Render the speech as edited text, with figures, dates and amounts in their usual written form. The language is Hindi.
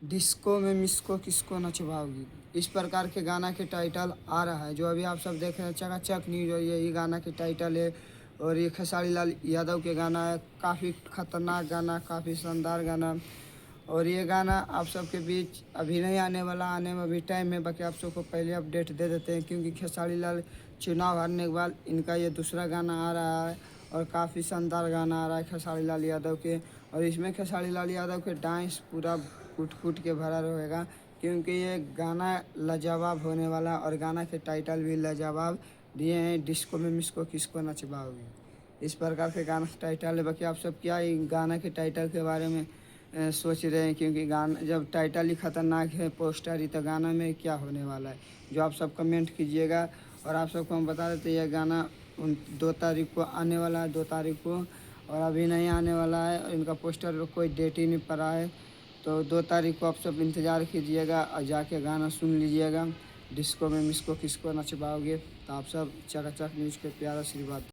डिस्को में मिसको किसको नचवाओगी, इस प्रकार के गाना के टाइटल आ रहा है। जो अभी आप सब देख रहे हैं चकाचक न्यूज, और ये गाना के टाइटल है। और ये खेसारी लाल यादव के गाना है। काफ़ी खतरनाक गाना, काफ़ी शानदार गाना। और ये गाना आप सबके बीच अभी नहीं आने वाला, आने में अभी टाइम है। बाकी आप सबको पहले अपडेट दे देते हैं, क्योंकि खेसारी लाल चुनाव हारने के बाद इनका ये दूसरा गाना आ रहा है। और काफ़ी शानदार गाना आ रहा है खेसारी लाल यादव के। और इसमें खेसारी लाल यादव के डांस पूरा कूट कूट के भरा रहेगा, क्योंकि ये गाना लाजवाब होने वाला। और गाना के टाइटल भी लाजवाब दिए हैं, डिस्को में मिसको किसको नचवाओगी, इस प्रकार के गाना का टाइटल है। बाकी आप सब क्या गाना के टाइटल के बारे में सोच रहे हैं, क्योंकि गाना जब टाइटल ही खतरनाक है पोस्टर ही, तो गाना में क्या होने वाला है, जो आप सब कमेंट कीजिएगा। और आप सबको हम बता देते हैं, यह गाना 2 तारीख को आने वाला है, 2 तारीख को। और अभी नहीं आने वाला है, और इनका पोस्टर कोई डेट ही नहीं पड़ा है। तो 2 तारीख को आप सब इंतज़ार कीजिएगा और जाके गाना सुन लीजिएगा, डिस्को में मिसको किसको नचवाओगे। तो आप सब चकाचक न्यूज़ के प्यारा आशीर्वाद।